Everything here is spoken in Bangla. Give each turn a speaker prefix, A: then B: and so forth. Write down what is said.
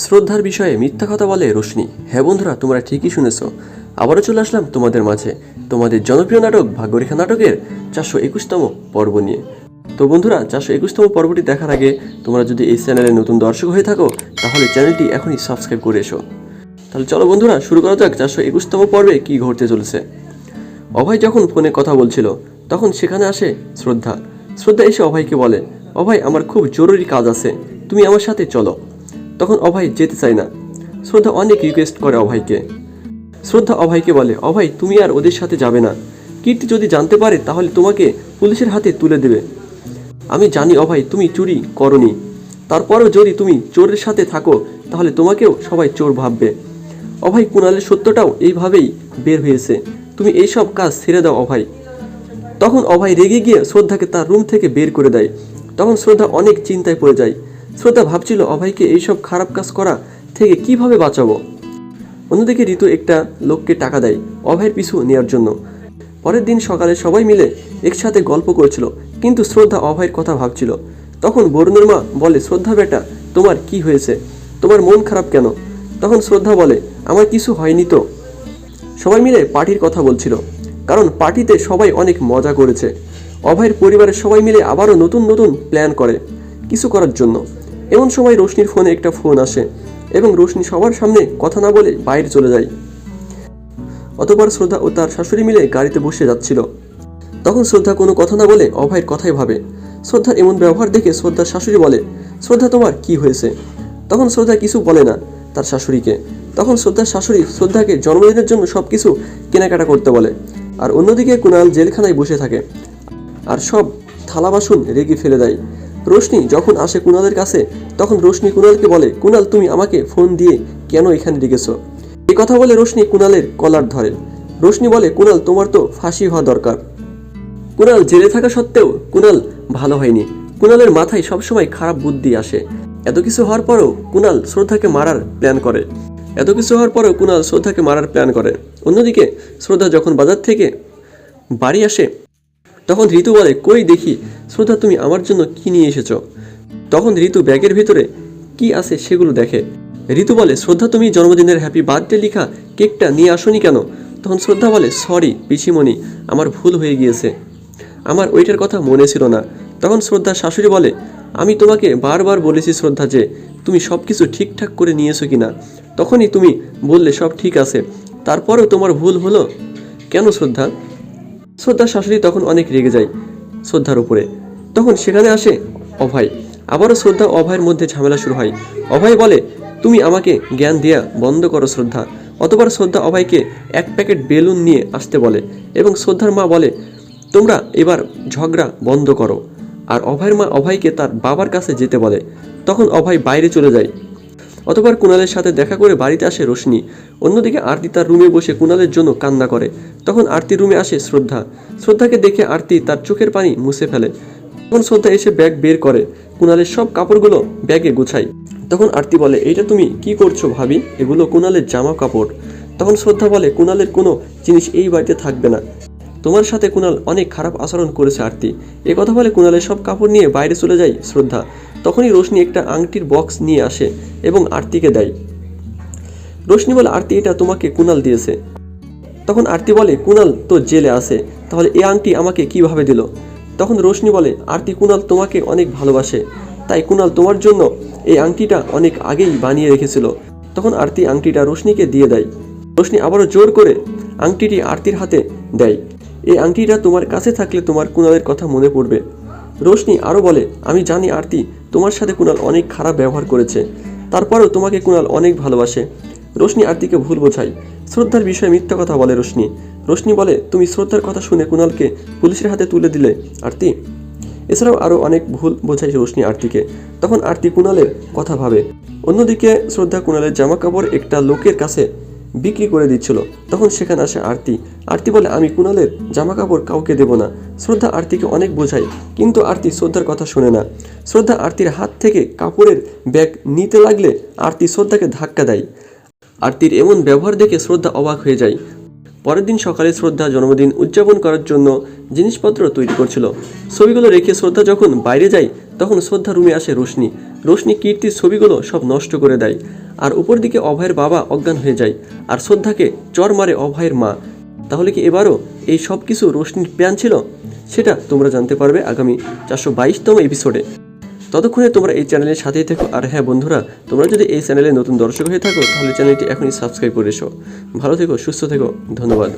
A: শ্রদ্ধার বিষয়ে মিথ্যা কথা বলে রোশনি। হ্যাঁ বন্ধুরা, তোমরা ঠিকই শুনেছ। আবারও চলে আসলাম তোমাদের মাঝে তোমাদের জনপ্রিয় নাটক ভাগ্যরেখা নাটকের 421তম পর্ব নিয়ে। তো বন্ধুরা, 421তম পর্বটি দেখার আগে তোমরা যদি এই চ্যানেলে নতুন দর্শক হয়ে থাকো তাহলে চ্যানেলটি এখনই সাবস্ক্রাইব করে এসো। তাহলে চলো বন্ধুরা, শুরু করা যাক 421তম পর্বে কী ঘটতে চলেছে। অভয় যখন ফোনে কথা বলছিল তখন সেখানে আসে শ্রদ্ধা। শ্রদ্ধা এসে অভয়কে বলে, অভয় আমার খুব জরুরি কাজ আছে, তুমি আমার সাথে চলো। তখন অভয় যেতে চায় না। শ্রদ্ধা অনেক রিকোয়েস্ট করে অভয়কে। শ্রদ্ধা অভয়কে বলে, অভয় তুমি আর ওদের সাথে যাবে না, কীর্তি যদি জানতে পারে তাহলে তোমাকে পুলিশের হাতে তুলে দেবে। আমি জানি অভয় তুমি চুরি করনি, তারপরও যদি তুমি চোরের সাথে থাকো তাহলে তোমাকেও সবাই চোর ভাববে। অভয়, কুণালের সত্যটাও এইভাবেই বের হয়েছে, তুমি এইসব কাজ ছেড়ে দাও অভয়। তখন অভয় রেগে গিয়ে শ্রদ্ধাকে তার রুম থেকে বের করে দেয়। তখন শ্রদ্ধা অনেক চিন্তায় পড়ে যায়। শ্রদ্ধা ভাবছিল অভয়কে এইসব খারাপ কাজ করা থেকে কিভাবে বাঁচাবো। অন্যদিকে ঋতু একটা লোককে টাকা দেয় অভয়ের পিছু নেওয়ার জন্য। পরের দিন সকালে সবাই মিলে একসাথে গল্প করছিল, কিন্তু শ্রদ্ধা অভয়ের কথা ভাবছিল। তখন বরুণের মা বলে, শ্রদ্ধা বেটা, তোমার কি হয়েছে, তোমার মন খারাপ কেন? তখন শ্রদ্ধা বলে, আমার কিছু হয়নি তো। সবাই মিলে পার্টির কথা বলছিল, কারণ পার্টিতে সবাই অনেক মজা করেছে। অভয়ের পরিবারের সবাই মিলে আবারও নতুন নতুন প্ল্যান করে কিছু করার জন্য। এমন সময় রোশনির ফোনে একটা ফোন আসে এবং রোশনি সবার সামনে কথা না বলে বাইরে চলে যায়। অতঃপর শ্রদ্ধা ও তার শাশুড়ি মিলে গাড়িতে বসে যাচ্ছিল। তখন শ্রদ্ধা কোনো কথা না বলে অভয়ের কথাই ভাবে। শ্রদ্ধার এমন ব্যবহার দেখে শ্রদ্ধার শাশুড়ি বলে, শ্রদ্ধা তোমার কি হয়েছে? তখন শ্রদ্ধা কিছু বলে না তার শাশুড়িকে। তখন শ্রদ্ধার শাশুড়ি শ্রদ্ধাকে জন্মদিনের জন্য সব কিছু কেনাকাটা করতে বলে। আর অন্যদিকে কুণাল জেলখানায় বসে থাকে আর সব থালা বাসন রেগে ফেলে দেয়। রোশনি যখন আসে কুণালের কাছে তখন রোশনি কুণালকে বলে, কুণাল তুমি আমাকে ফোন দিয়ে কেন এখানে ডেকেছো? এই কথা বলে রোশনি কুণালের কলার ধরে। রোশনি বলে, কুণাল তোমার তো ফাঁসি হওয়া দরকার। কুণাল জেলে থাকা সত্ত্বেও কুণাল ভালো হয়নি। কুণালের মাথায় সবসময় খারাপ বুদ্ধি আসে। এত কিছু হওয়ার পরেও কুণাল শ্রদ্ধাকে মারার প্ল্যান করে। অন্যদিকে শ্রদ্ধা যখন বাজার থেকে বাড়ি আসে তখন ঋতু বলে, কই দেখি শ্রদ্ধা তুমি আমার জন্য কি নিয়ে এসেছো? তখন ঋতু ব্যাগের ভিতরে কি আছে সেগুলো দেখে। ঋতু বলে, শ্রদ্ধা তুমি জন্মদিনের হ্যাপি বার্থডে লেখা কেকটা নিয়ে আসোনি কেন? তখন শ্রদ্ধা বলে, সরি পিসিমণি, আমার ভুল হয়ে গিয়েছে, আমার ওইটার কথা মনে ছিল না। তখন শ্রদ্ধার শাশুড়ি বলে, আমি তোমাকে বারবার বলেছি শ্রদ্ধা যে তুমি সব কিছু ঠিকঠাক করে নিয়েছো কিনা, তখনই তুমি বললে সব ঠিক আছে, তারপরেও তোমার ভুল হলো কেন শ্রদ্ধা? শ্রদ্ধার শাশুড়ি তখন অনেক রেগে যায় শ্রদ্ধার উপরে। তখন সেখানে আসে অভয়। আবারও শ্রদ্ধা অভয়ের মধ্যে ঝামেলা শুরু হয়। অভয় বলে, তুমি আমাকে জ্ঞান দেয়া বন্ধ করো শ্রদ্ধা। অতঃপর শ্রদ্ধা অভয়কে এক প্যাকেট বেলুন নিয়ে আসতে বলে এবং শ্রদ্ধার মা বলে, তোমরা এবার ঝগড়া বন্ধ করো। আর অভয়ের মা অভয়কে তার বাবার কাছে যেতে বলে। তখন অভয় বাইরে চলে যায়। অতঃপর কুণালের সাথে দেখা করে বাড়িতে আসে রোশনি। অন্যদিকে আরতি তার রুমে বসে কুণালের জন্য কান্না করে। তখন আরতির রুমে আসে শ্রদ্ধা। শ্রদ্ধাকে দেখে আরতি তার চোখের পানি মুছে ফেলে। তখন শ্রদ্ধা এসে ব্যাগ বের করে কুণালের সব কাপড়গুলো ব্যাগে গুছায়। তখন আরতি বলে, এইটা তুমি কি করছো ভাবি, এগুলো কুণালের জামা কাপড়। তখন শ্রদ্ধা বলে, কুণালের কোনো জিনিস এই বাড়িতে থাকবে না, তোমার সাথে কুণাল অনেক খারাপ আচরণ করেছে আরতি। এ কথা বলে কুণালের সব কাপড় নিয়ে বাইরে চলে যায় শ্রদ্ধা। তখনই রোশনি একটা আংটির বক্স নিয়ে আসে এবং আরতিকে দেয়। রোশনি বলে, আরতি এটা তোমাকে কুণাল দিয়েছে। তখন আরতি বলে, কুণাল তো জেলে আছে, তাহলে এই আংটি আমাকে কিভাবে দিল? তখন রোশনি বলে, আরতি কুণাল তোমাকে অনেক ভালোবাসে, তাই কুণাল তোমার জন্য এই আংটিটা অনেক আগেই বানিয়ে রেখেছিল। তখন আরতি আংটিটা রোশনিকে দিয়ে দেয়। রোশনি আবারও জোর করে আংটিটি আরতির হাতে দেয়। এই আংটিটা তোমার কাছে থাকলে তোমার কুণালের কথা মনে পড়বে। রোশনি আরও বলে, আমি জানি আরতি তোমার সাথে কুণাল অনেক খারাপ ব্যবহার করেছে, তারপরেও তোমাকে কুণাল অনেক ভালোবাসে। রোশনি আরতিকে ভুল বোঝায়। শ্রদ্ধার বিষয়ে মিথ্যা কথা বলে রোশনি। রোশনি বলে, তুমি শ্রদ্ধার কথা শুনে কুণালকে পুলিশের হাতে তুলে দিলে আরতি। এছাড়াও আরও অনেক ভুল বোঝায় রোশনি আরতিকে। তখন আরতি কুণালের কথা ভাবে। অন্যদিকে শ্রদ্ধা কুণালের জামা কাপড় একটা লোকের কাছে বিক্রি করে দিচ্ছিল। তখন সেখানে আসে আরতি। আরতি বলে, আমি কুণালের জামা কাপড় কাউকে দেব না। শ্রদ্ধা আরতিকে অনেক বোঝায়, কিন্তু আরতি শ্রদ্ধার কথা শোনে না। শ্রদ্ধা আরতির হাত থেকে কাপড়ের ব্যাগ নিতে লাগলে আরতি শ্রদ্ধাকে ধাক্কা দেয়। আরতির এমন ব্যবহার দেখে শ্রদ্ধা অবাক হয়ে যায়। পরের দিন সকালে শ্রদ্ধা জন্মদিন উদযাপন করার জন্য জিনিসপত্র তৈরি করছিল। ছবিগুলো রেখে শ্রদ্ধা যখন বাইরে যায় তখন শ্রদ্ধা রুমে আসে রোশনি। রোশনি কীর্তির ছবিগুলো সব নষ্ট করে দেয়। আর উপর দিকে অভয়ের বাবা অজ্ঞান হয়ে যায় আর শ্রদ্ধাকে চর মারে অভয়ের মা। তাহলে কি এবারও এই সব কিছু রোশনির প্ল্যান ছিল? সেটা তোমরা জানতে পারবে আগামী 422তম এপিসোডে। ততক্ষণে তোমরা এই চ্যানেলের সাথেই থেকো। আর হ্যাঁ বন্ধুরা, তোমরা যদি এই চ্যানেলে নতুন দর্শক হয়ে থাকো তাহলে চ্যানেলটি এখনই সাবস্ক্রাইব করে এসো। ভালো থেকো, সুস্থ থেকো, ধন্যবাদ।